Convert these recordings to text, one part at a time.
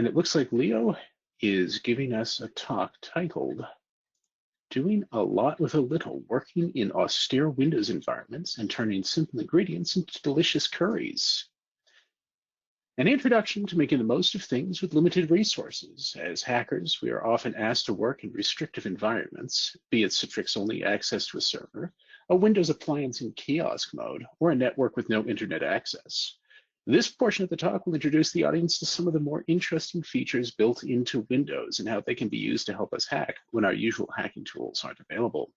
And it looks like Leo is giving us a talk titled Doing a Lot with a Little, Working in Austere Windows Environments and Turning Simple Ingredients into Delicious Curries. An introduction to making the most of things with limited resources. As hackers, we are often asked to work in restrictive environments, be it Citrix-only access to a server, a Windows appliance in kiosk mode, or a network with no internet access. This portion of the talk will introduce the audience to some of the more interesting features built into Windows and how they can be used to help us hack when our usual hacking tools aren't available.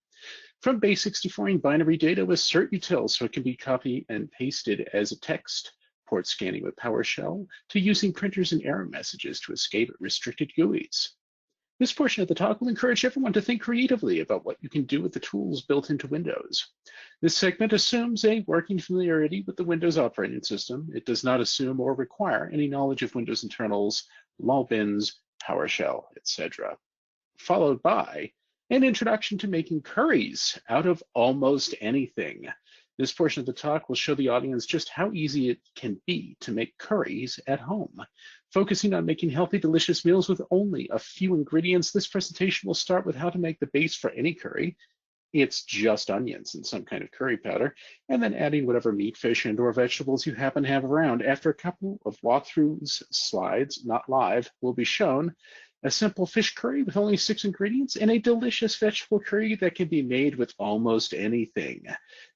From basics to defining binary data with certutil so it can be copied and pasted as a text, port scanning with PowerShell, to using printers and error messages to escape restricted GUIs. This portion of the talk will encourage everyone to think creatively about what you can do with the tools built into Windows. This segment assumes a working familiarity with the Windows operating system. It does not assume or require any knowledge of Windows internals, lol bins, PowerShell, etc. Followed by an introduction to making curries out of almost anything. This portion of the talk will show the audience just how easy it can be to make curries at home. Focusing on making healthy, delicious meals with only a few ingredients, this presentation will start with how to make the base for any curry. It's just onions and some kind of curry powder, and then adding whatever meat, fish, and or vegetables you happen to have around. After a couple of walkthroughs, slides, not live, will be shown. A simple fish curry with only 6 ingredients and a delicious vegetable curry that can be made with almost anything.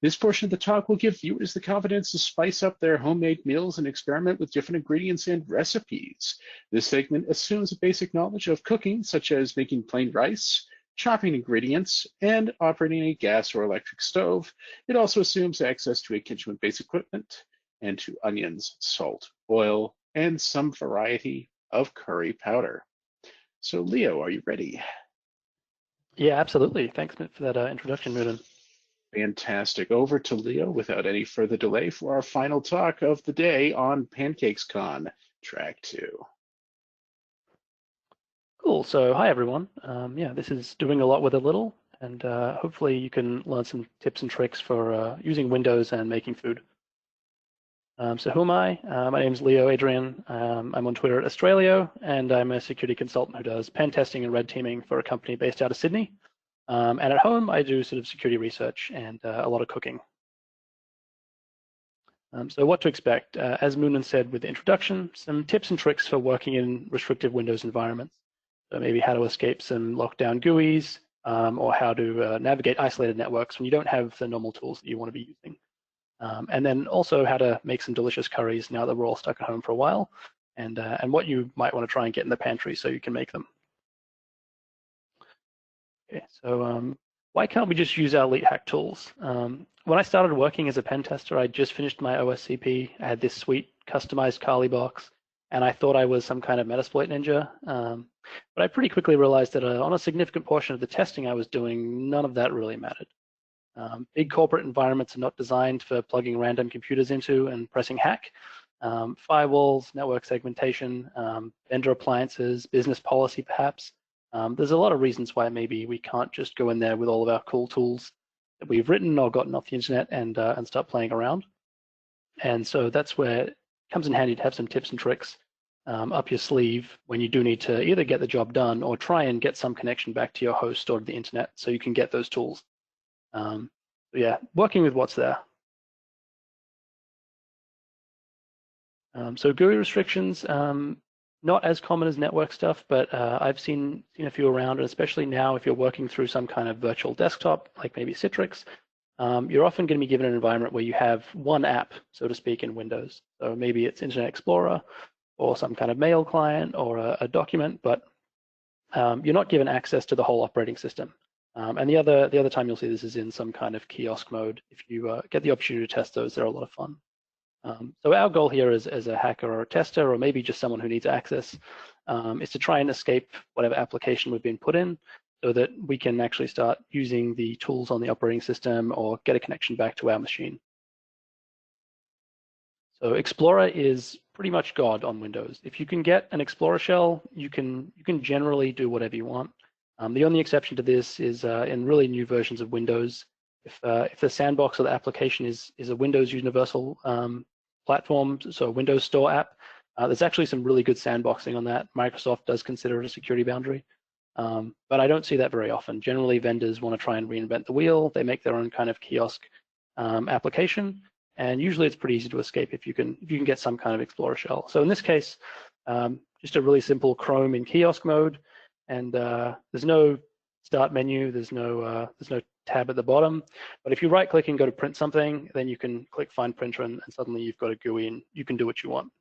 This portion of the talk will give viewers the confidence to spice up their homemade meals and experiment with different ingredients and recipes. This segment assumes a basic knowledge of cooking, such as making plain rice, chopping ingredients, and operating a gas or electric stove. It also assumes access to a kitchen with basic equipment and to onions, salt, oil, and some variety of curry powder. So Leo, are you ready? Yeah, absolutely. Thanks for that introduction, Mooden. Fantastic. Over to Leo without any further delay for our final talk of the day on PancakesCon Track 2. Cool. So hi, everyone. Yeah, this is doing a lot with a little, and hopefully you can learn some tips and tricks for using Windows and making food. So who am I? My name is Leo Adrien. I'm on Twitter at Australio, and I'm a security consultant who does pen testing and red teaming for a company based out of Sydney. And at home, I do sort of security research and a lot of cooking. So what to expect? As Moonen said with the introduction, some tips and tricks for working in restrictive Windows environments. So maybe how to escape some lockdown GUIs, or how to navigate isolated networks when you don't have the normal tools that you want to be using. And then also how to make some delicious curries now that we're all stuck at home for a while, and what you might want to try and get in the pantry so you can make them. Okay, so why can't we just use our elite hack tools? When I started working as a pen tester, I just finished my OSCP. I had this sweet customized Kali box, and I thought I was some kind of Metasploit ninja. But I pretty quickly realized that on a significant portion of the testing I was doing, none of that really mattered. Big corporate environments are not designed for plugging random computers into and pressing hack. Firewalls, network segmentation, vendor appliances, business policy perhaps. There's a lot of reasons why maybe we can't just go in there with all of our cool tools that we've written or gotten off the internet and start playing around. And so that's where it comes in handy to have some tips and tricks up your sleeve when you do need to either get the job done or try and get some connection back to your host or to the internet so you can get those tools. Yeah, working with what's there. So GUI restrictions, not as common as network stuff, but I've seen a few around, and especially now if you're working through some kind of virtual desktop, like maybe Citrix, you're often going to be given an environment where you have one app, so to speak, in Windows. So maybe it's Internet Explorer or some kind of mail client or a document, but you're not given access to the whole operating system. And the other time you'll see this is in some kind of kiosk mode. If you get the opportunity to test those, they're a lot of fun. So our goal here as a hacker or a tester, or maybe just someone who needs access, is to try and escape whatever application we've been put in so that we can actually start using the tools on the operating system or get a connection back to our machine. So Explorer is pretty much God on Windows. If you can get an Explorer shell, you can generally do whatever you want. The only exception to this is in really new versions of Windows. If the sandbox or the application is a Windows Universal platform, so a Windows Store app, There's actually some really good sandboxing on that. Microsoft does consider it a security boundary, but I don't see that very often. Generally, vendors want to try and reinvent the wheel. They make their own kind of kiosk application, and usually it's pretty easy to escape if you can get some kind of Explorer shell. So in this case, just a really simple Chrome in kiosk mode, and there's no start menu, there's no tab at the bottom. But if you right-click and go to print something, then you can click Find Printer, and suddenly you've got a GUI, and you can do what you want.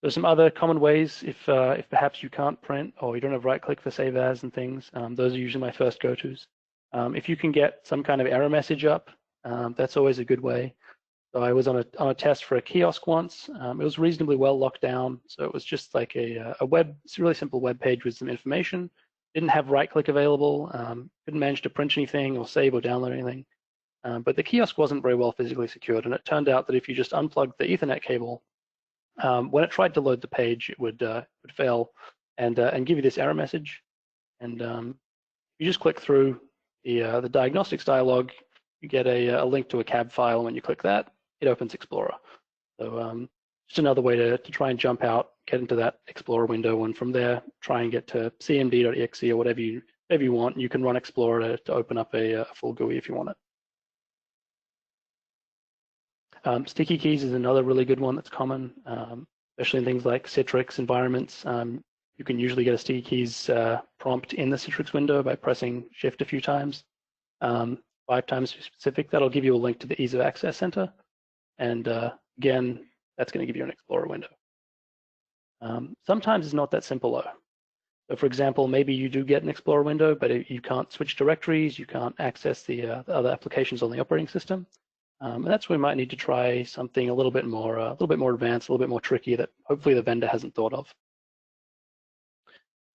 There's some other common ways if perhaps you can't print or you don't have right-click for save as and things. Those are usually my first go-tos. If you can get some kind of error message up, that's always a good way. So I was on a test for a kiosk once. It was reasonably well locked down, so it was just like a really simple web page with some information. Didn't have right-click available. Couldn't manage to print anything or save or download anything. But the kiosk wasn't very well physically secured, and it turned out that if you just unplugged the Ethernet cable, when it tried to load the page, it would fail and give you this error message. And you just click through the diagnostics dialog, you get a link to a cab file. When you click that, it opens Explorer. So just another way to try and jump out, get into that Explorer window, and from there try and get to cmd.exe or whatever you want. You can run Explorer to open up a full GUI if you want it. Sticky keys is another really good one that's common, especially in things like Citrix environments. You can usually get a sticky keys prompt in the Citrix window by pressing Shift a few times, 5 times to be specific. That'll give you a link to the Ease of Access Center. And again, that's going to give you an Explorer window. Sometimes it's not that simple though. So for example, maybe you do get an Explorer window, but you can't switch directories, you can't access the other applications on the operating system. And that's where we might need to try something a little bit more advanced, a little bit more tricky that hopefully the vendor hasn't thought of.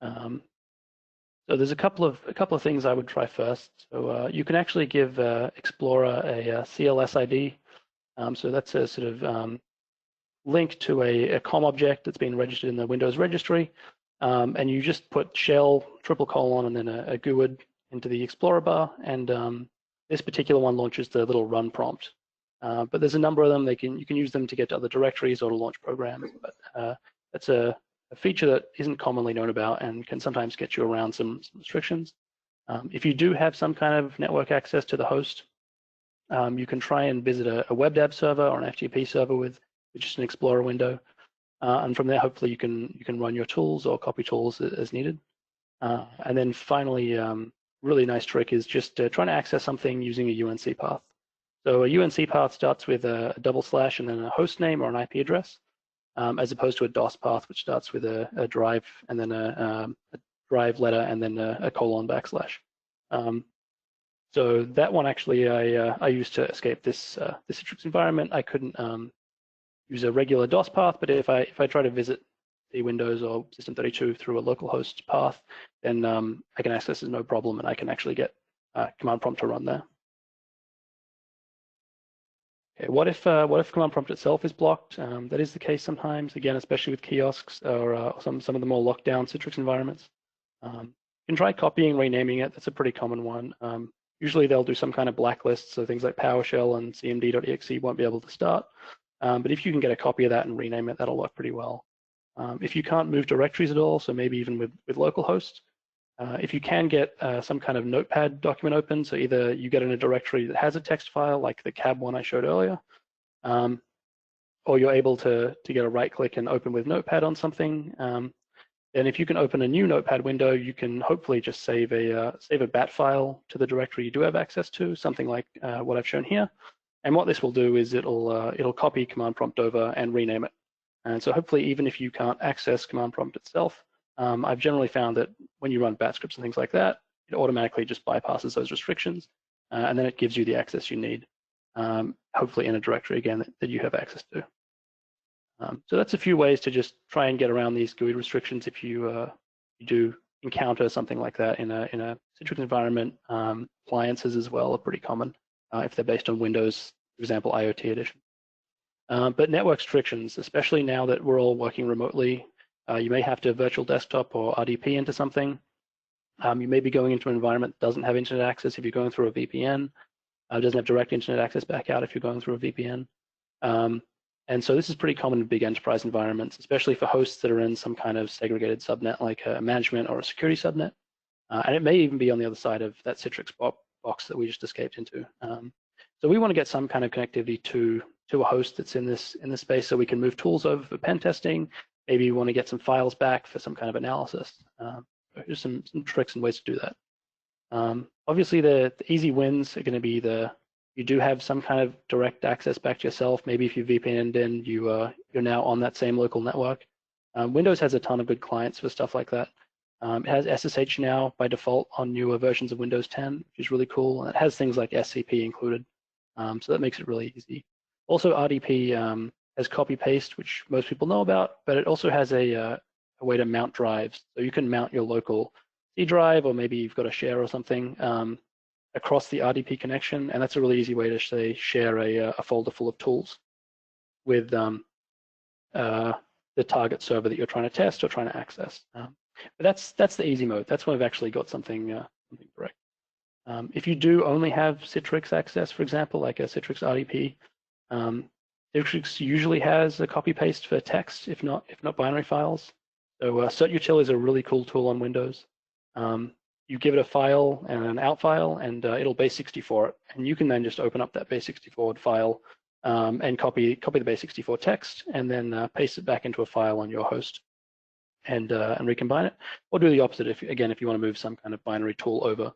So there's a couple of things I would try first. So you can actually give Explorer a CLS ID. So that's a sort of link to a COM object that's been registered in the Windows registry, and you just put shell // and then a GUID into the Explorer bar, and this particular one launches the little run prompt. But there's a number of them. You can use them to get to other directories or to launch programs. But that's a feature that isn't commonly known about and can sometimes get you around some restrictions. If you do have some kind of network access to the host, you can try and visit a WebDAV server or an FTP server with just an Explorer window, and from there, hopefully, you can run your tools or copy tools as needed. And then finally, really nice trick is just trying to access something using a UNC path. So a UNC path starts with a / and then a host name or an IP address, as opposed to a DOS path, which starts with a drive and then a drive letter and then a :/. So that one actually I used to escape this Citrix environment. I couldn't use a regular DOS path, but if I try to visit the Windows or System32 through a localhost path, then I can access it no problem, and I can actually get command prompt to run there. Okay, what if command prompt itself is blocked? That is the case sometimes. Again, especially with kiosks or some of the more locked down Citrix environments. You can try copying and renaming it. That's a pretty common one. Usually they'll do some kind of blacklist, so things like PowerShell and cmd.exe won't be able to start. But if you can get a copy of that and rename it, that'll work pretty well. If you can't move directories at all, so maybe even with localhost, if you can get some kind of notepad document open, so either you get in a directory that has a text file, like the cab one I showed earlier, or you're able to get a right-click and open with notepad on something, then if you can open a new notepad window, you can hopefully just save a bat file to the directory you do have access to, something like what I've shown here. And what this will do is it'll copy command prompt over and rename it. And so hopefully, even if you can't access command prompt itself, I've generally found that when you run bat scripts and things like that, it automatically just bypasses those restrictions, and then it gives you the access you need, hopefully in a directory, again, that you have access to. So that's a few ways to just try and get around these GUI restrictions if you do encounter something like that in a Citrix environment. Appliances as well are pretty common if they're based on Windows, for example, IoT edition. But network restrictions, especially now that we're all working remotely, you may have to virtual desktop or RDP into something. You may be going into an environment that doesn't have internet access if you're going through a VPN. Doesn't have direct internet access back out if you're going through a VPN. And so this is pretty common in big enterprise environments, especially for hosts that are in some kind of segregated subnet, like a management or a security subnet. And it may even be on the other side of that Citrix box that we just escaped into. So we want to get some kind of connectivity to a host that's in this space, so we can move tools over for pen testing. Maybe you want to get some files back for some kind of analysis. There's some tricks and ways to do that. Obviously, the easy wins are going to be you do have some kind of direct access back to yourself. Maybe if you VPN'd in, you're now on that same local network. Windows has a ton of good clients for stuff like that. It has SSH now by default on newer versions of Windows 10, which is really cool. And it has things like SCP included, so that makes it really easy. Also, RDP has copy paste, which most people know about, but it also has a way to mount drives. So you can mount your local C drive, or maybe you've got a share or something across the RDP connection, and that's a really easy way to say share a folder full of tools with the target server that you're trying to test or trying to access. But that's the easy mode. That's when we've actually got something correct. If you do only have Citrix access, for example, like a Citrix RDP, Citrix usually has a copy paste for text, if not binary files. So certutil is a really cool tool on Windows. You give it a file and an out file, and it'll base64 it, and you can then just open up that base64 file and copy the base64 text, and then paste it back into a file on your host, and recombine it, or do the opposite if you want to move some kind of binary tool over.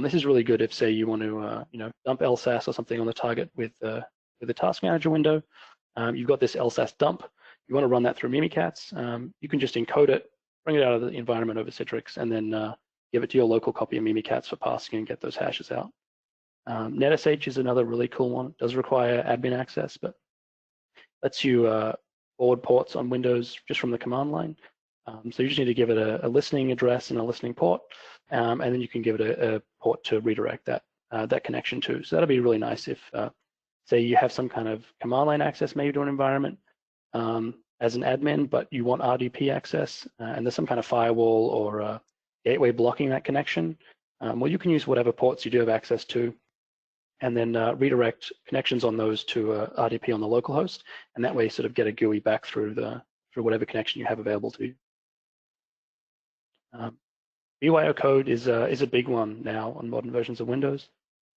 This is really good if, say, you want to dump LSAS or something on the target with the task manager window. You've got this LSAS dump. You want to run that through Mimikatz. You can just encode it, bring it out of the environment over Citrix, and then give it to your local copy of Mimikatz for parsing and get those hashes out. NetSH is another really cool one. It does require admin access, but lets you forward ports on Windows just from the command line. So you just need to give it a listening address and a listening port, and then you can give it a port to redirect that connection to. So that'll be really nice if, say, you have some kind of command line access maybe to an environment as an admin, but you want RDP access, and there's some kind of firewall or gateway blocking that connection. Well, you can use whatever ports you do have access to, and then redirect connections on those to RDP on the local host, and that way sort of get a GUI back through whatever connection you have available to you. BYO code is a big one now on modern versions of Windows.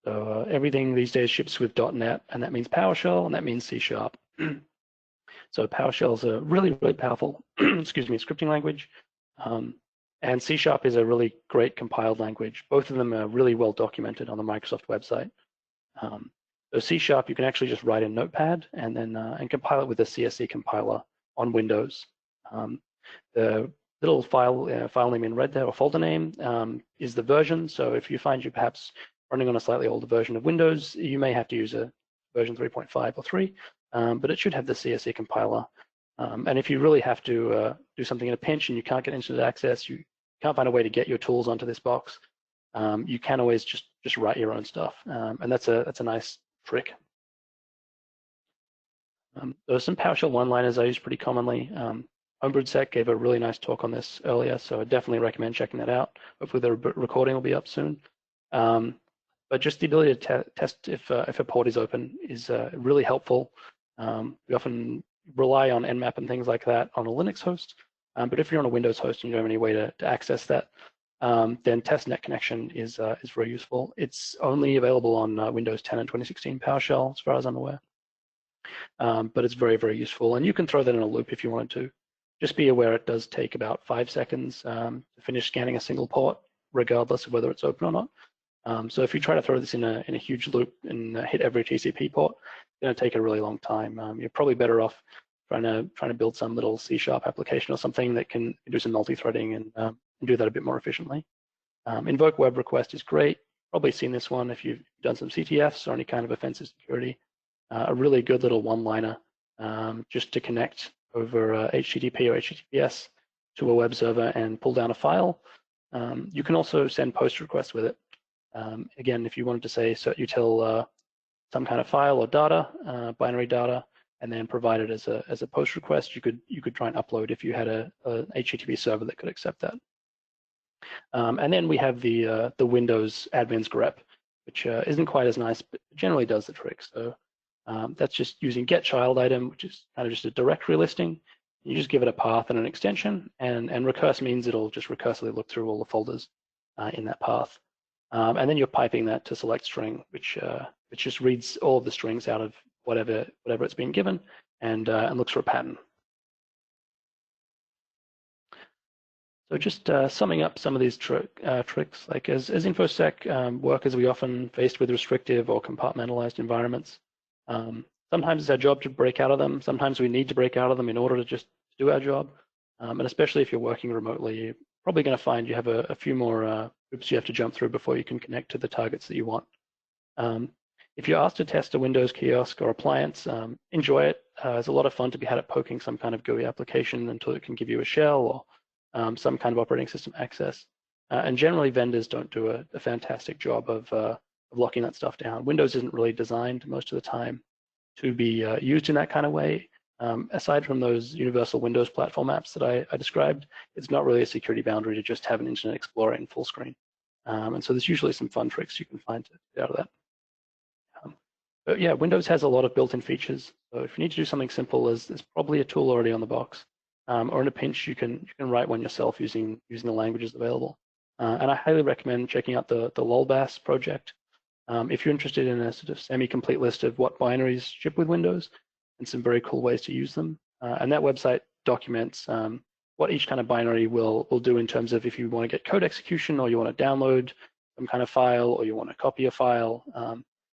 So everything these days ships with .NET, and that means PowerShell, and that means C#. So PowerShell is a really, really powerful scripting language. And C# is a really great compiled language. Both of them are really well documented on the Microsoft website. So C# you can actually just write in Notepad and then compile it with a CSE compiler on Windows. The little file name in red there, or folder name, is the version. So if you find you perhaps running on a slightly older version of Windows, you may have to use a version 3.5 or 3, but it should have the CSE compiler. And if you really have to do something in a pinch and you can't get internet access, you can't find a way to get your tools onto this box, you can always just write your own stuff, and that's a nice trick. There are some PowerShell Oneliners I use pretty commonly. HomebrewedSec gave a really nice talk on this earlier, so I definitely recommend checking that out. Hopefully the recording will be up soon. But just the ability to test if a port is open is really helpful. We often rely on Nmap and things like that on a Linux host, but if you're on a Windows host and you don't have any way to access that, then testnet connection is very useful. It's only available on Windows 10 and 2016 PowerShell, as far as I'm aware. But it's very, very useful, and you can throw that in a loop if you wanted to. Just be aware it does take about 5 seconds to finish scanning a single port, regardless of whether it's open or not. So if you try to throw this in a huge loop and hit every TCP port, it's going to take a really long time. You're probably better off trying to build some little C# application or something that can do some multi-threading and do that a bit more efficiently. Invoke web request is great. Probably seen this one if you've done some CTFs or any kind of offensive security. A really good little one-liner just to connect over HTTP or HTTPS to a web server and pull down a file. You can also send post requests with it. Again, if you wanted to say certutil some kind of file or data, binary data, and then provide it as a post request, you could try and upload if you had a HTTP server that could accept that. And then we have the Windows admins grep, which isn't quite as nice, but generally does the trick. So That's just using get child item, which is kind of just a directory listing. You just give it a path and an extension, and recurse means it'll just recursively look through all the folders in that path. And then you're piping that to select string, which just reads all of the strings out of whatever it's been given and looks for a pattern. So just summing up some of these tricks, like as InfoSec workers, we often faced with restrictive or compartmentalized environments. Sometimes it's our job to break out of them. Sometimes we need to break out of them in order to just do our job. And especially if you're working remotely, you're probably going to find you have a few more hoops you have to jump through before you can connect to the targets that you want. If you're asked to test a Windows kiosk or appliance, enjoy it. It's a lot of fun to be had at poking some kind of GUI application until it can give you a shell or some kind of operating system access. And generally, vendors don't do a fantastic job of locking that stuff down. Windows isn't really designed most of the time to be used in that kind of way. Aside from those universal Windows platform apps that I described, it's not really a security boundary to just have an Internet Explorer in full screen. And so there's usually some fun tricks you can find to get out of that. But yeah, Windows has a lot of built-in features. So if you need to do something simple, there's probably a tool already on the box. Or in a pinch, you can write one yourself using the languages available. And I highly recommend checking out the lolbas project. If you're interested in a sort of semi-complete list of what binaries ship with Windows and some very cool ways to use them. And that website documents what each kind of binary will do in terms of if you want to get code execution or you want to download some kind of file or you want to copy a file.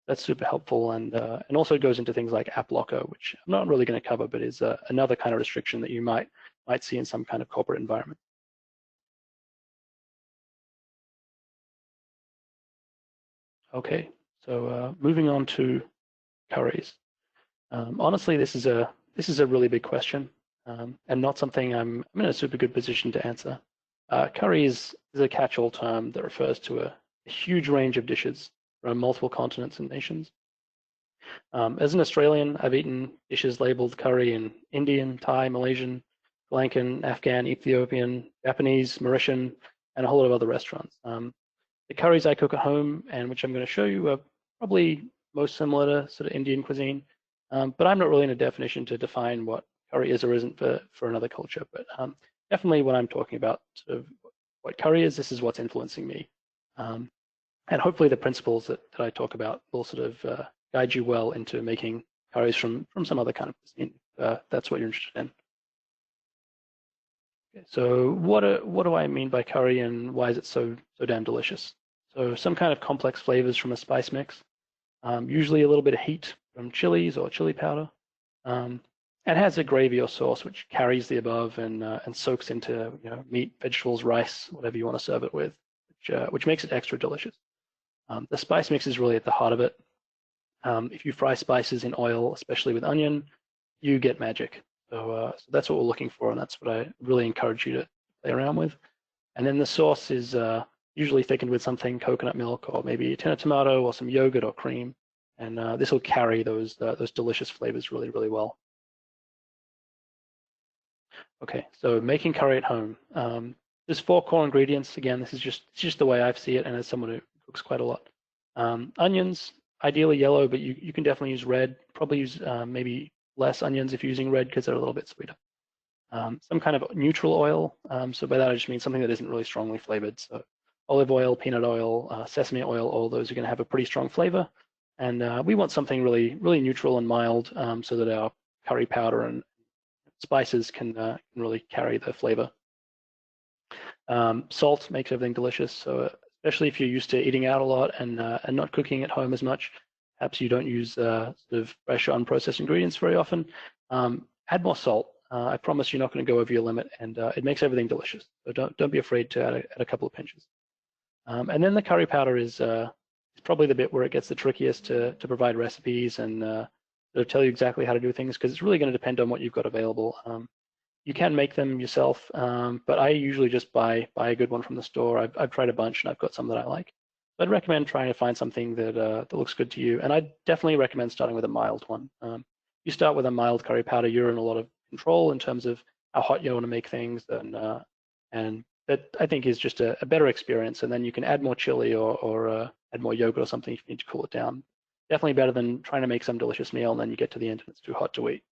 That's super helpful, and also goes into things like app locker, which I'm not really going to cover, but is another kind of restriction that you might see in some kind of corporate environment. Okay, so moving on to curries. Honestly, this is a really big question, and not something I'm in a super good position to answer. Curry is a catch-all term that refers to a huge range of dishes from multiple continents and nations. As an Australian, I've eaten dishes labeled curry in Indian, Thai, Malaysian, Sri Lankan, Afghan, Ethiopian, Japanese, Mauritian, and a whole lot of other restaurants. The curries I cook at home, and which I'm going to show you, are probably most similar to sort of Indian cuisine, but I'm not really in a definition to define what curry is or isn't for another culture. But definitely when I'm talking about sort of what curry is, this is what's influencing me. And hopefully the principles that I talk about will sort of guide you well into making curries from some other kind of cuisine. That's what you're interested in. Okay, so what do I mean by curry, and why is it so damn delicious? So some kind of complex flavors from a spice mix, usually a little bit of heat from chilies or chili powder, and has a gravy or sauce which carries the above and soaks into meat, vegetables, rice, whatever you want to serve it with, which makes it extra delicious. The spice mix is really at the heart of it. If you fry spices in oil, especially with onion, you get magic. So that's what we're looking for, and that's what I really encourage you to play around with. And then the sauce is usually thickened with something, coconut milk or maybe a tin of tomato or some yogurt or cream, and this will carry those delicious flavors really, really well. Okay, so making curry at home. There's 4 core ingredients. Again, this is just the way I see it, and as someone who cooks quite a lot. Onions, ideally yellow, but you can definitely use red. Probably use maybe less onions if you're using red because they're a little bit sweeter. Some kind of neutral oil. So by that I just mean something that isn't really strongly flavored. So olive oil, peanut oil, sesame oil, all those are going to have a pretty strong flavor. And we want something really, really neutral and mild so that our curry powder and spices can really carry the flavor. Salt makes everything delicious. So especially if you're used to eating out a lot and not cooking at home as much, perhaps you don't use sort of fresh or unprocessed ingredients very often. Add more salt. I promise you're not going to go over your limit, and it makes everything delicious. So don't be afraid to add a couple of pinches. And then the curry powder is probably the bit where it gets the trickiest to provide recipes and to tell you exactly how to do things, because it's really going to depend on what you've got available. You can make them yourself, but I usually just buy a good one from the store. I've tried a bunch and I've got some that I like. So I'd recommend trying to find something that looks good to you, and I definitely recommend starting with a mild one. You start with a mild curry powder, you're in a lot of control in terms of how hot you want to make things, and that I think is just a better experience. And then you can add more chili or add more yogurt or something if you need to cool it down. definitely better than trying to make some delicious meal and then you get to the end and it's too hot to eat.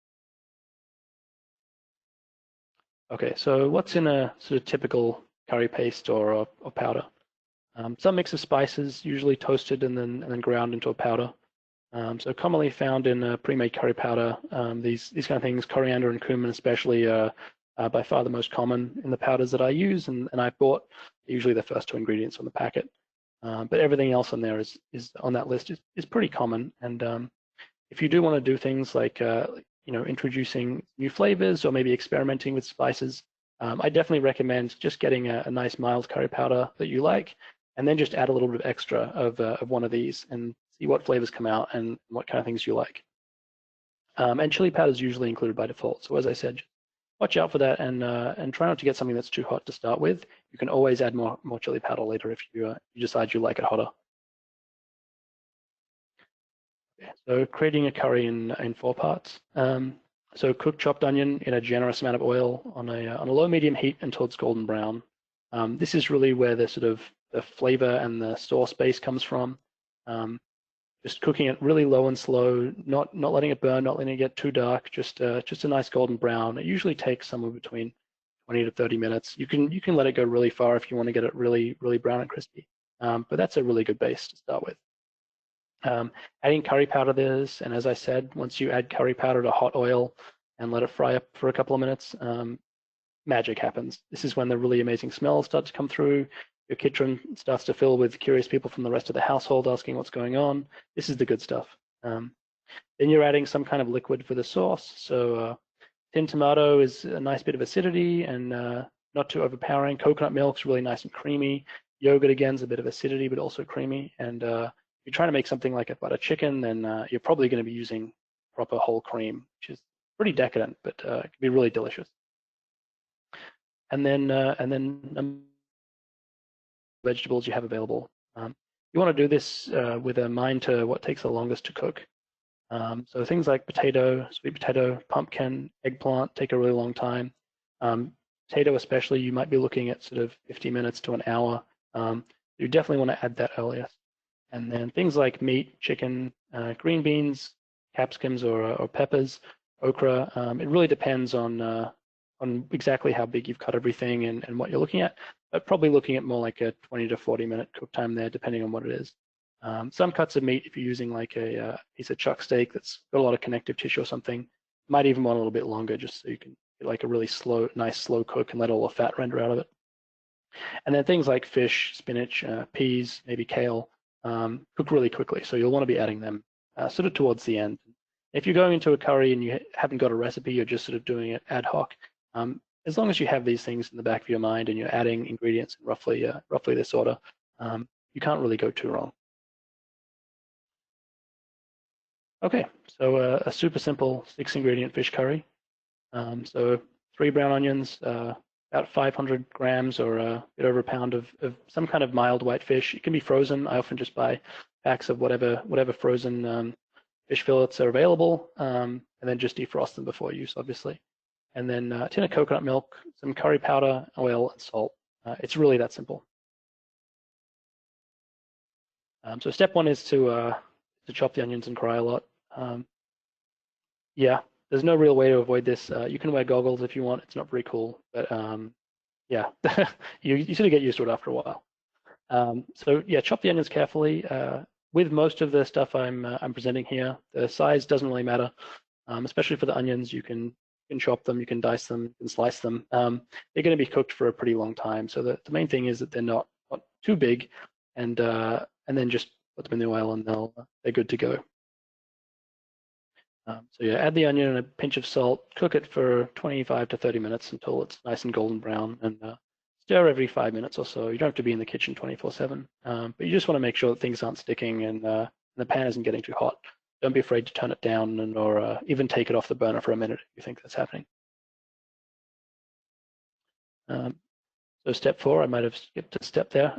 Okay, so what's in a sort of typical curry paste or powder? Some mix of spices, usually toasted and then ground into a powder. So commonly found in pre-made curry powder, these kind of things, coriander and cumin especially, by far the most common in the powders that I use, and I bought usually the first 2 ingredients on the packet. But everything else on there is on that list is pretty common. And if you do want to do things like introducing new flavors or maybe experimenting with spices, I definitely recommend just getting a nice mild curry powder that you like, and then just add a little bit of extra of one of these and see what flavors come out and what kind of things you like. And chili powder is usually included by default. So as I said, watch out for that and try not to get something that's too hot to start with. You can always add more chili powder later if you decide you like it hotter. Okay, so creating a curry in 4 parts. So cook chopped onion in a generous amount of oil on a low medium heat until it's golden brown. This is really where the sort of the flavor and the sauce base comes from. Just cooking it really low and slow, not letting it burn, not letting it get too dark, just a nice golden brown. It usually takes somewhere between 20 to 30 minutes. You can let it go really far if you want to get it really brown and crispy. But that's a really good base to start with. Adding curry powder this, and as I said, once you add curry powder to hot oil and let it fry up for a couple of minutes, magic happens. This is when the really amazing smells start to come through. Your kitchen starts to fill with curious people from the rest of the household asking what's going on. This is the good stuff. Then you're adding some kind of liquid for the sauce. So tinned tomato is a nice bit of acidity and not too overpowering. Coconut milk's really nice and creamy. Yogurt, again, is a bit of acidity, but also creamy. And if you're trying to make something like a butter chicken, then you're probably going to be using proper whole cream, which is pretty decadent, but it can be really delicious. And then vegetables you have available. You want to do this with a mind to what takes the longest to cook. So things like potato, sweet potato, pumpkin, eggplant take a really long time. Potato especially, you might be looking at sort of 50 minutes to an hour. You definitely want to add that earliest. And then things like meat, chicken, green beans, capsicums or peppers, okra. It really depends on exactly how big you've cut everything and what you're looking at, but probably looking at more like a 20 to 40 minute cook time there, depending on what it is. Some cuts of meat, if you're using like a piece of chuck steak that's got a lot of connective tissue or something, might even want a little bit longer just so you can get like a really nice slow cook and let all the fat render out of it. And then things like fish, spinach, peas, maybe kale, cook really quickly. So you'll want to be adding them sort of towards the end. If you're going into a curry and you haven't got a recipe, you're just sort of doing it ad hoc, as long as you have these things in the back of your mind and you're adding ingredients in roughly this order, you can't really go too wrong. Okay, so a super simple 6-ingredient fish curry. So 3 brown onions, about 500 grams or a bit over a pound of some kind of mild white fish. It can be frozen. I often just buy packs of whatever frozen fish fillets are available, and then just defrost them before use, obviously. And then a tin of coconut milk, some curry powder, oil, and salt. It's really that simple. So step 1 is to chop the onions and cry a lot. Yeah, there's no real way to avoid this. You can wear goggles if you want. It's not very cool, but yeah, you sort of get used to it after a while. So yeah, chop the onions carefully. With most of the stuff I'm presenting here, the size doesn't really matter, especially for the onions. You can chop them, you can dice them, you can slice them. They're going to be cooked for a pretty long time. So the main thing is that they're not too big, and then just put them in the oil and they're good to go. So yeah, add the onion and a pinch of salt. Cook it for 25 to 30 minutes until it's nice and golden brown, and stir every 5 minutes or so. You don't have to be in the kitchen 24/7, but you just want to make sure that things aren't sticking and the pan isn't getting too hot. Don't be afraid to turn it down or even take it off the burner for a minute if you think that's happening. So step 4, I might have skipped a step there.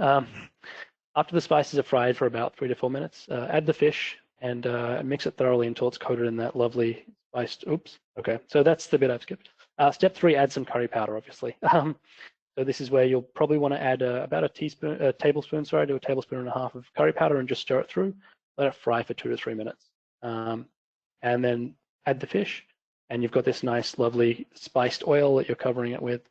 After the spices are fried for about 3 to 4 minutes, add the fish and mix it thoroughly until it's coated in that lovely spiced, oops, okay. So that's the bit I've skipped. Step 3, add some curry powder, obviously. So this is where you'll probably want to add about a tablespoon to a tablespoon and a half of curry powder and just stir it through. let it fry for 2 to 3 minutes, and then add the fish, and you've got this nice, lovely spiced oil that you're covering it with,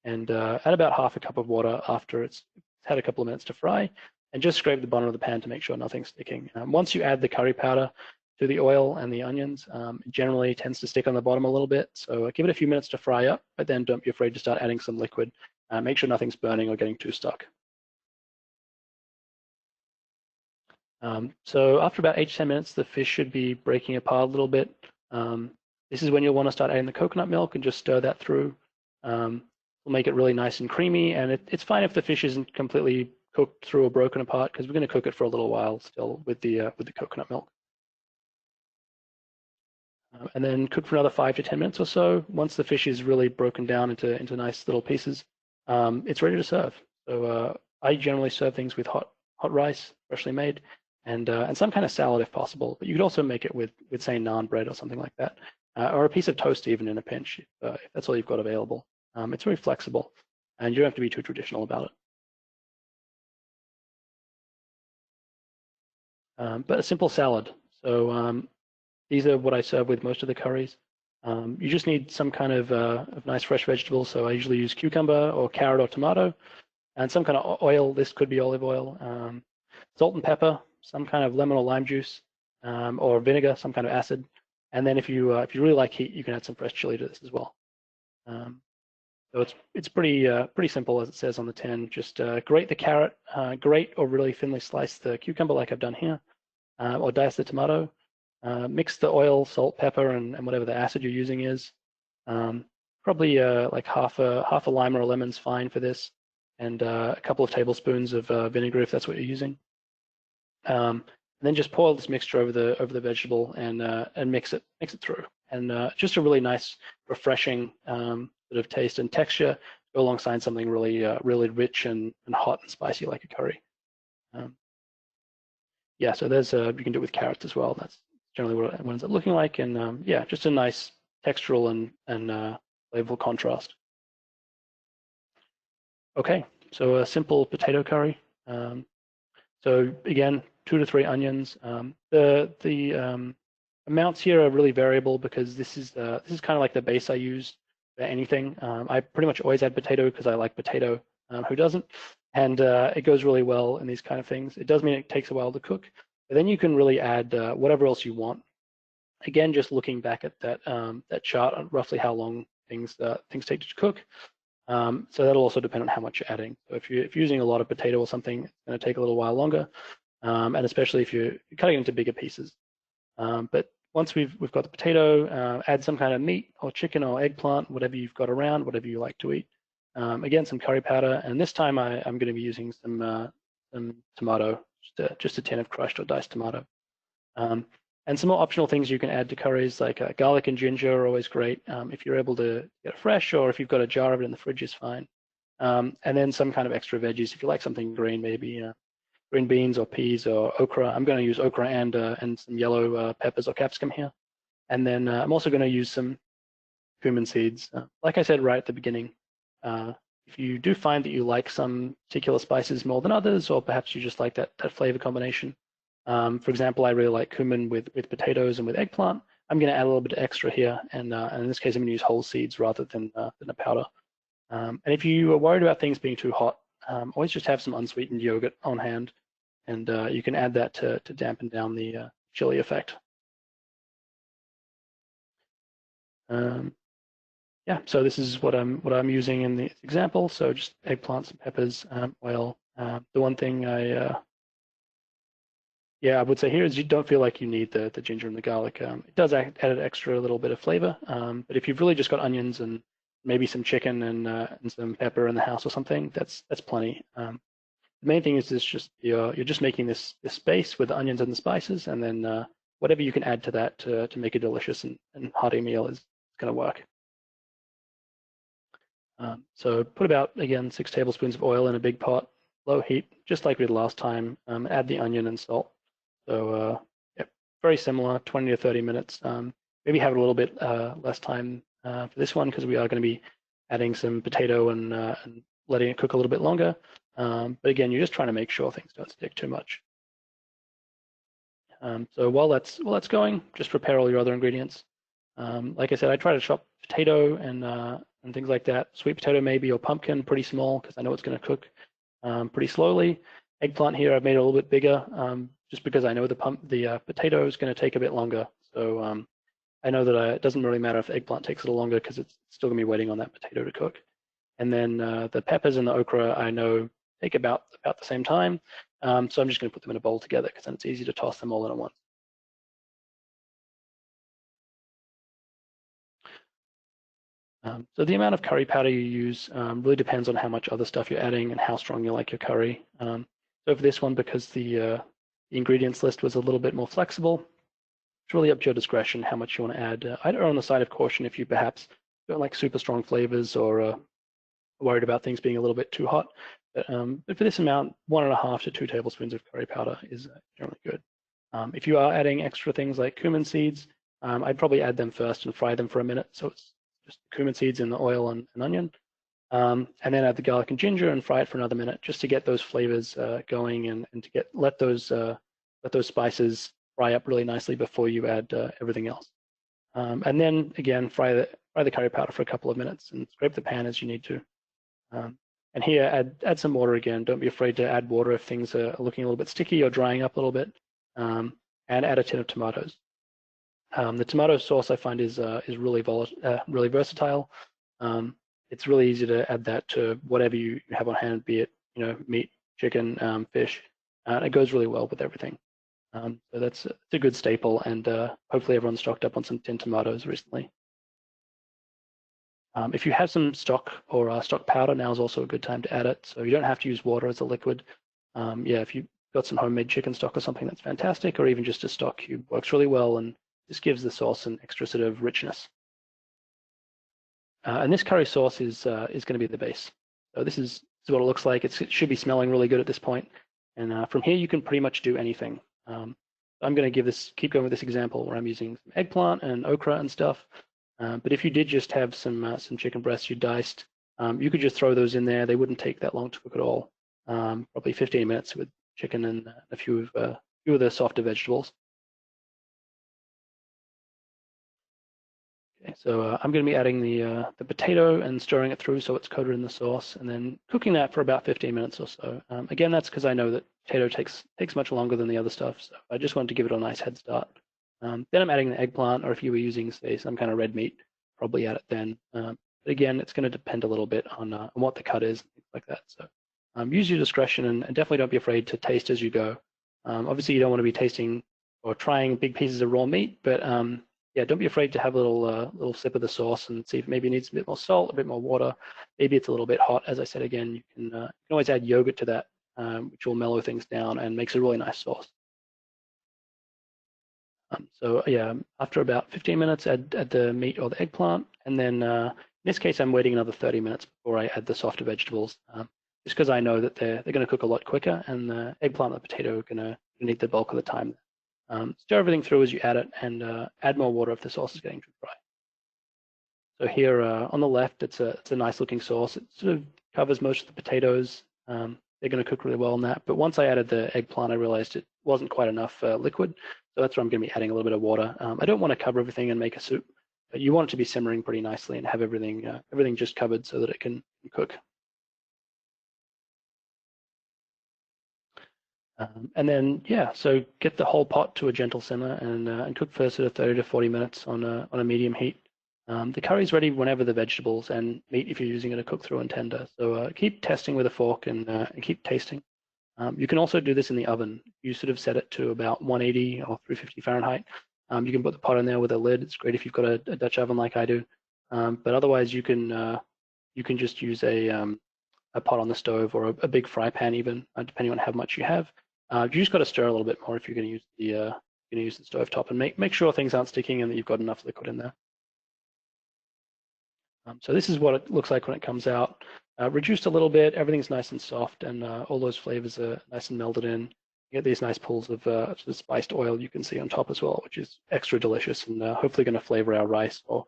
and add about half a cup of water after it's had a couple of minutes to fry, and just scrape the bottom of the pan to make sure nothing's sticking. Once you add the curry powder to the oil and the onions, it generally tends to stick on the bottom a little bit, so give it a few minutes to fry up, but then don't be afraid to start adding some liquid. Make sure nothing's burning or getting too stuck. So after about 8 to 10 minutes, the fish should be breaking apart a little bit. This is when you'll want to start adding the coconut milk and just stir that through. We'll make it really nice and creamy, and it's fine if the fish isn't completely cooked through or broken apart, because we're going to cook it for a little while still with the coconut milk. And then cook for another 5 to 10 minutes or so. Once the fish is really broken down into nice little pieces, it's ready to serve. So I generally serve things with hot rice, freshly made, and some kind of salad if possible. But you could also make it with say naan bread or something like that, or a piece of toast even in a pinch if that's all you've got available. It's very flexible, and you don't have to be too traditional about it. But a simple salad. So these are what I serve with most of the curries. You just need some kind of nice fresh vegetables. So I usually use cucumber or carrot or tomato, and some kind of oil. This could be olive oil, salt and pepper, some kind of lemon or lime juice, or vinegar, some kind of acid. And then if you really like heat, you can add some fresh chili to this as well. So it's pretty simple, as it says on the tin. Just grate the carrot, grate or really thinly slice the cucumber like I've done here, or dice the tomato. Mix the oil, salt, pepper, and whatever the acid you're using is. Probably like half a lime or a lemon's fine for this, and a couple of tablespoons of vinegar if that's what you're using. And then just pour this mixture over the vegetable and mix it through. And just a really nice, refreshing bit of taste and texture go alongside something really rich and hot and spicy like a curry. Yeah, so there's you can do it with carrots as well. That's generally what it ends up looking like, and yeah, just a nice textural and flavorful contrast. Okay, so a simple potato curry. So again, 2 to 3 onions. The amounts here are really variable because this is kind of like the base I use for anything. I pretty much always add potato because I like potato. Who doesn't? And it goes really well in these kind of things. It does mean it takes a while to cook, but then you can really add whatever else you want. Again, just looking back at that chart on roughly how long things take to cook. So that'll also depend on how much you're adding. So if you're using a lot of potato or something, it's going to take a little while longer, and especially if you're cutting it into bigger pieces. But once we've got the potato, add some kind of meat or chicken or eggplant, whatever you've got around, whatever you like to eat. Again, some curry powder, and this time I'm going to be using some tomato, just a tin of crushed or diced tomato. And some more optional things you can add to curries, like garlic and ginger are always great if you're able to get it fresh, or if you've got a jar of it in the fridge is fine. And then some kind of extra veggies if you like something green, maybe green beans or peas or okra. I'm going to use okra and some yellow peppers or capsicum here. And then I'm also going to use some cumin seeds. Like I said right at the beginning, if you do find that you like some particular spices more than others, or perhaps you just like that flavor combination. For example, I really like cumin with potatoes and with eggplant. I'm going to add a little bit extra here, and in this case, I'm going to use whole seeds rather than a powder. And if you are worried about things being too hot, always just have some unsweetened yogurt on hand, and you can add that to dampen down the chili effect. Yeah, so this is what I'm using in the example. So just eggplants and peppers, oil. The one thing I would say here is you don't feel like you need the ginger and the garlic. It does add an extra little bit of flavor, but if you've really just got onions and maybe some chicken and some pepper in the house or something, that's plenty. The main thing is just you're just making this base with the onions and the spices, and then whatever you can add to that to make a delicious and hearty meal is going to work. So put about, again, 6 tablespoons of oil in a big pot, low heat, just like we did last time. Add the onion and salt. So yeah, very similar, 20 to 30 minutes. Maybe have a little bit less time for this one because we are going to be adding some potato and letting it cook a little bit longer. But again, you're just trying to make sure things don't stick too much. So while that's going, just prepare all your other ingredients. Like I said, I try to chop potato and things like that. Sweet potato maybe, or pumpkin, pretty small, because I know it's going to cook pretty slowly. Eggplant here, I've made it a little bit bigger, just because I know the potato is going to take a bit longer. So I know that it doesn't really matter if the eggplant takes a little longer because it's still going to be waiting on that potato to cook. And then the peppers and the okra I know take about the same time. So I'm just going to put them in a bowl together because then it's easy to toss them all in at once. So the amount of curry powder you use really depends on how much other stuff you're adding and how strong you like your curry. So for this one, because the ingredients list was a little bit more flexible, it's really up to your discretion how much you want to add. I'd err on the side of caution if you perhaps don't like super strong flavors or worried about things being a little bit too hot. But for this amount, 1.5 to 2 tablespoons of curry powder is generally good. If you are adding extra things like cumin seeds, I'd probably add them first and fry them for a minute. So it's just cumin seeds in the oil and onion. And then add the garlic and ginger and fry it for another minute just to get those flavors going and to let those spices fry up really nicely before you add everything else. And then again, fry the curry powder for a couple of minutes and scrape the pan as you need to. And here, add some water again. Don't be afraid to add water if things are looking a little bit sticky or drying up a little bit. And add a tin of tomatoes. The tomato sauce I find is really versatile. It's really easy to add that to whatever you have on hand, be it meat, chicken, fish. It goes really well with everything. So it's a good staple, and hopefully everyone's stocked up on some tin tomatoes recently. If you have some stock or stock powder, now is also a good time to add it. So you don't have to use water as a liquid. If you've got some homemade chicken stock or something, that's fantastic, or even just a stock cube works really well and just gives the sauce an extra sort of richness. And this curry sauce is going to be the base. So this is what it looks like. It should be smelling really good at this point. And from here, you can pretty much do anything. I'm going to keep going with this example where I'm using some eggplant and okra and stuff. But if you did just have some chicken breasts you diced, you could just throw those in there. They wouldn't take that long to cook at all. Probably 15 minutes with chicken and a few of the softer vegetables. Okay, so I'm going to be adding the potato and stirring it through so it's coated in the sauce, and then cooking that for about 15 minutes or so. Again, that's because I know that potato takes much longer than the other stuff, so I just wanted to give it a nice head start. Then I'm adding the eggplant, or if you were using, say, some kind of red meat, probably add it then. But again, it's going to depend a little bit on what the cut is, things like that. So use your discretion, and definitely don't be afraid to taste as you go. Obviously, you don't want to be tasting or trying big pieces of raw meat, but yeah, don't be afraid to have a little sip of the sauce and see if maybe it needs a bit more salt, a bit more water. Maybe it's a little bit hot. As I said again, you can always add yogurt to that, which will mellow things down and makes a really nice sauce. So yeah, after about 15 minutes, add the meat or the eggplant, and then in this case, I'm waiting another 30 minutes before I add the softer vegetables, just because I know that they're going to cook a lot quicker, and the eggplant and the potato are going to need the bulk of the time. Stir everything through as you add it, and add more water if the sauce is getting too dry. So here on the left, it's a nice looking sauce. It sort of covers most of the potatoes. They're going to cook really well in that. But once I added the eggplant, I realized it wasn't quite enough liquid. So that's where I'm going to be adding a little bit of water. I don't want to cover everything and make a soup, but you want it to be simmering pretty nicely and have everything just covered so that it can cook. And then, yeah, so get the whole pot to a gentle simmer and cook for sort of 30 to 40 minutes on a medium heat. The curry's ready whenever the vegetables and meat, if you're using it, are cooked through and tender. So keep testing with a fork and keep tasting. You can also do this in the oven. You sort of set it to about 180 or 350 Fahrenheit. You can put the pot in there with a lid. It's great if you've got a Dutch oven like I do. But otherwise, you can just use a pot on the stove or a big fry pan even, depending on how much you have. You just got to stir a little bit more if you're going to use the stove top, and make sure things aren't sticking and that you've got enough liquid in there. So this is what it looks like when it comes out. Reduced a little bit, everything's nice and soft, and all those flavors are nice and melded in. You get these nice pools of sort of spiced oil you can see on top as well, which is extra delicious and hopefully going to flavor our rice or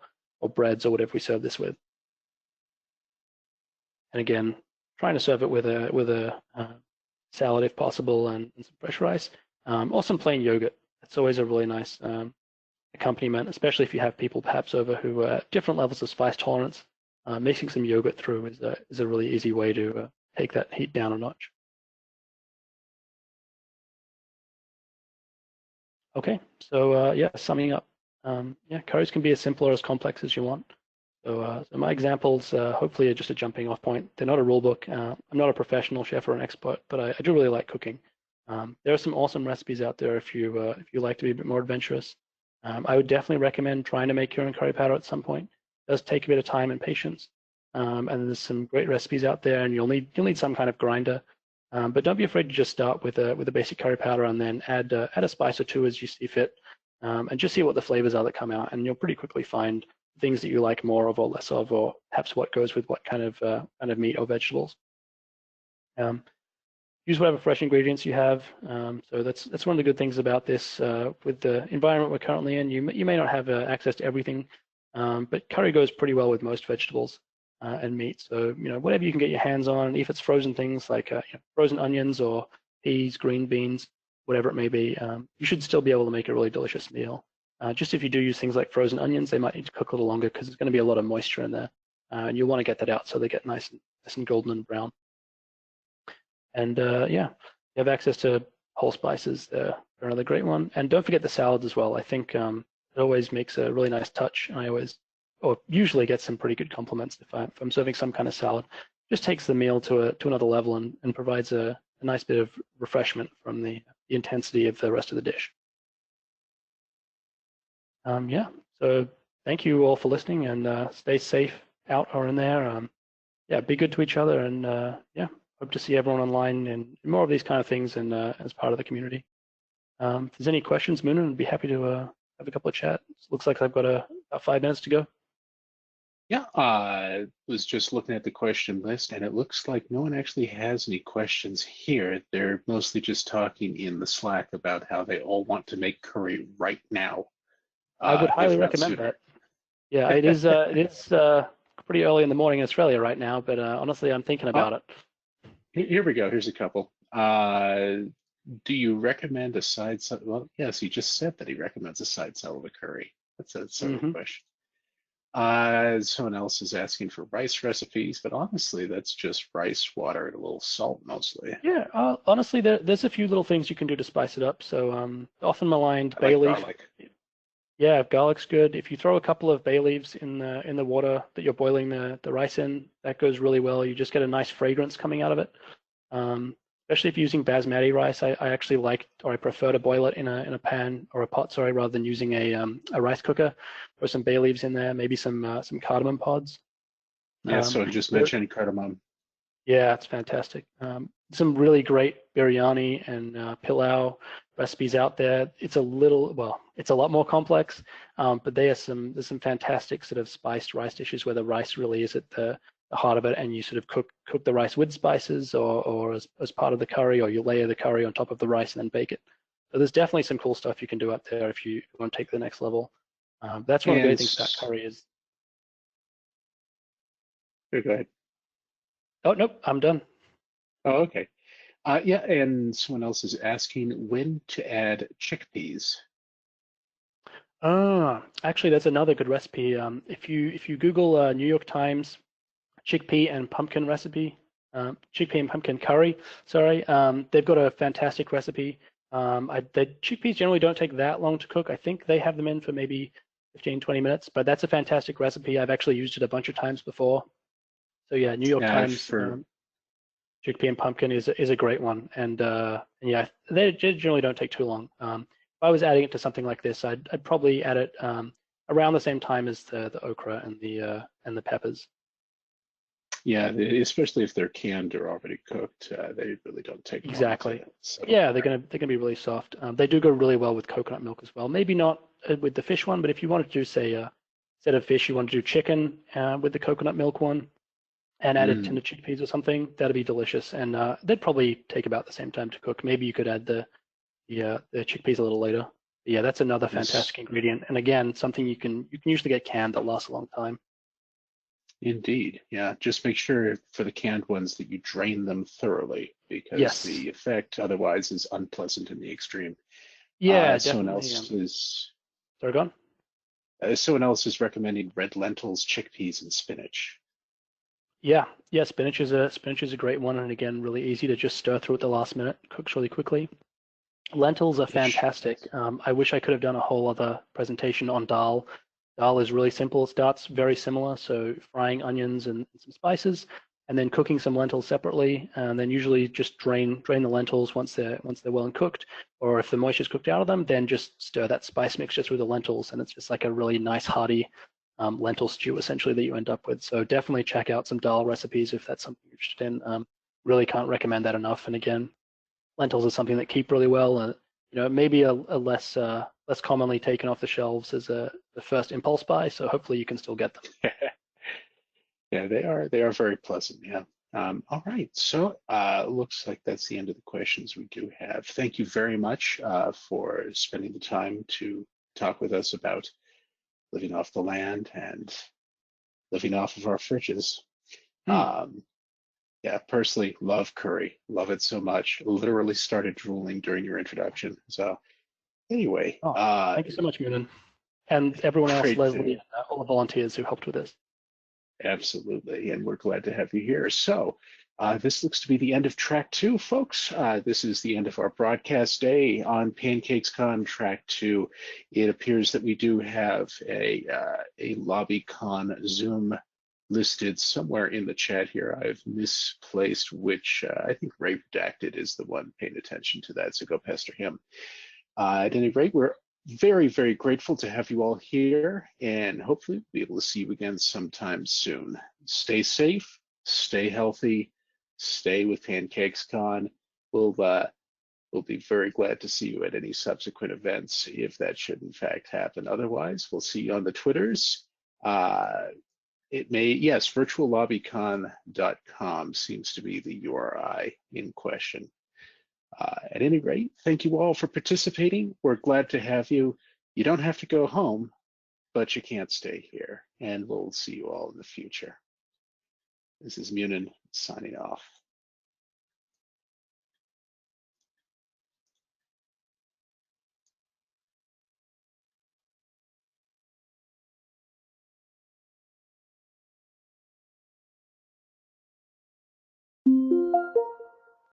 breads or whatever we serve this with. And again, trying to serve it with a salad if possible and some fresh rice, or some plain yogurt. It's always a really nice accompaniment, especially if you have people perhaps over who are at different levels of spice tolerance. Mixing some yogurt through is a really easy way to take that heat down a notch. Okay, so yeah, summing up, yeah, curries can be as simple or as complex as you want. So my examples hopefully are just a jumping off point. They're not a rule book. I'm not a professional chef or an expert, but I do really like cooking. There are some awesome recipes out there if you like to be a bit more adventurous. I would definitely recommend trying to make your own curry powder at some point. It does take a bit of time and patience. And there's some great recipes out there, and you'll need some kind of grinder. But don't be afraid to just start with a basic curry powder and then add a spice or two as you see fit, and just see what the flavors are that come out. And you'll pretty quickly find things that you like more of or less of, or perhaps what goes with what kind of meat or vegetables. Use whatever fresh ingredients you have. So that's one of the good things about this. With the environment we're currently in, you may not have access to everything, but curry goes pretty well with most vegetables and meat. So whatever you can get your hands on, if it's frozen things like frozen onions or peas, green beans, whatever it may be, you should still be able to make a really delicious meal. Just if you do use things like frozen onions, they might need to cook a little longer because there's going to be a lot of moisture in there, and you'll want to get that out so they get nice and golden and brown. And yeah, you have access to whole spices. They're another great one. And don't forget the salads as well. I think it always makes a really nice touch. And I always, or usually get some pretty good compliments if I'm serving some kind of salad. Just takes the meal to another level and provides a nice bit of refreshment from the intensity of the rest of the dish. Yeah, so thank you all for listening, and stay safe out or in there. Yeah, be good to each other, and yeah, hope to see everyone online and more of these kind of things and as part of the community. If there's any questions, Moonin, I'd be happy to have a couple of chats. Looks like I've got about 5 minutes to go. Yeah, I was just looking at the question list, and it looks like no one actually has any questions here. They're mostly just talking in the Slack about how they all want to make curry right now. I would highly recommend that. Yeah, it is pretty early in the morning in Australia right now, but honestly, I'm thinking about it. Here we go. Here's a couple. Do you recommend a side salad? Well, yes, he just said that he recommends a side salad with curry. That's a sort of question. Someone else is asking for rice recipes, but honestly, that's just rice, water, and a little salt mostly. Yeah, honestly, there's a few little things you can do to spice it up. So often maligned I bay like leaf. garlic. Yeah, garlic's good. If you throw a couple of bay leaves in the water that you're boiling the rice in, that goes really well. You just get a nice fragrance coming out of it. Especially if you're using basmati rice, I actually like, or I prefer to boil it in a pan or a pot, sorry, rather than using a rice cooker. Throw some bay leaves in there, maybe some cardamom pods. Yeah, so just mention cardamom. Yeah, it's fantastic. Some really great biryani and pilau recipes out there. It's a lot more complex, but there's some fantastic sort of spiced rice dishes where the rice really is at the heart of it, and you sort of cook the rice with spices or as part of the curry, or you layer the curry on top of the rice and then bake it. So there's definitely some cool stuff you can do out there if you want to take the next level. That's one of the great things about curry is. Go ahead. Oh, nope, I'm done. Oh, okay. Yeah, and someone else is asking when to add chickpeas. Actually, that's another good recipe. If you Google New York Times chickpea and pumpkin recipe, chickpea and pumpkin curry, sorry, they've got a fantastic recipe. The chickpeas generally don't take that long to cook. I think they have them in for maybe 15, 20 minutes, but that's a fantastic recipe. I've actually used it a bunch of times before. So yeah, New York Times chickpea and pumpkin is a great one, and yeah, they generally don't take too long. If I was adding it to something like this, I'd probably add it around the same time as the okra and the peppers. Yeah, especially if they're canned or already cooked, they really don't take long. Exactly. Yeah, they're gonna be really soft. They do go really well with coconut milk as well. Maybe not with the fish one, but if you wanted to do, say, instead of fish, you want to do chicken with the coconut milk one, and add it to the chickpeas or something, that'd be delicious. And they'd probably take about the same time to cook. Maybe you could add the chickpeas a little later. But yeah, that's another fantastic ingredient. And again, something you can usually get canned that lasts a long time. Indeed, yeah. Just make sure for the canned ones that you drain them thoroughly, because the effect otherwise is unpleasant in the extreme. Yeah, Someone definitely. else is Sorry, go on. someone else is recommending red lentils, chickpeas, and spinach. Yeah, yeah, spinach is a great one, and again, really easy to just stir through at the last minute. Cooks really quickly. Lentils are Fish. fantastic. I wish I could have done a whole other presentation on dal. Dal is really simple. It starts very similar, so frying onions and some spices, and then cooking some lentils separately, and then usually just drain the lentils once they're well and cooked, or if the moisture's cooked out of them, then just stir that spice mixture through the lentils, and it's just like a really nice hearty lentil stew essentially that you end up with. So definitely check out some dal recipes if that's something you're interested in. Really can't recommend that enough. And again, lentils is something that keep really well. Maybe a less commonly taken off the shelves as the first impulse buy. So hopefully you can still get them. Yeah, they are very pleasant. Yeah. All right. So looks like that's the end of the questions we do have. Thank you very much for spending the time to talk with us about living off the land and living off of our fridges. Hmm. Um, yeah, personally, love curry. Love it so much. Literally started drooling during your introduction. So anyway, Oh, thank you so much, Moonin, and everyone else, great Leslie, to and all the volunteers who helped with this. absolutely, and we're glad to have you here. So this looks to be the end of track two, folks. This is the end of our broadcast day on PancakesCon track two. It appears that we do have a LobbyCon Zoom listed somewhere in the chat here. I've misplaced which I think Ray Redacted is the one paying attention to that, so go pester him. At any rate, we're very, very grateful to have you all here, and hopefully we'll be able to see you again sometime soon. Stay safe, stay healthy, stay with PancakesCon. We'll be very glad to see you at any subsequent events if that should in fact happen. Otherwise, we'll see you on the Twitters. Yes, virtuallobbycon.com seems to be the URI in question. At any rate, thank you all for participating. We're glad to have you. You don't have to go home, but you can't stay here. And we'll see you all in the future. This is Munin signing off.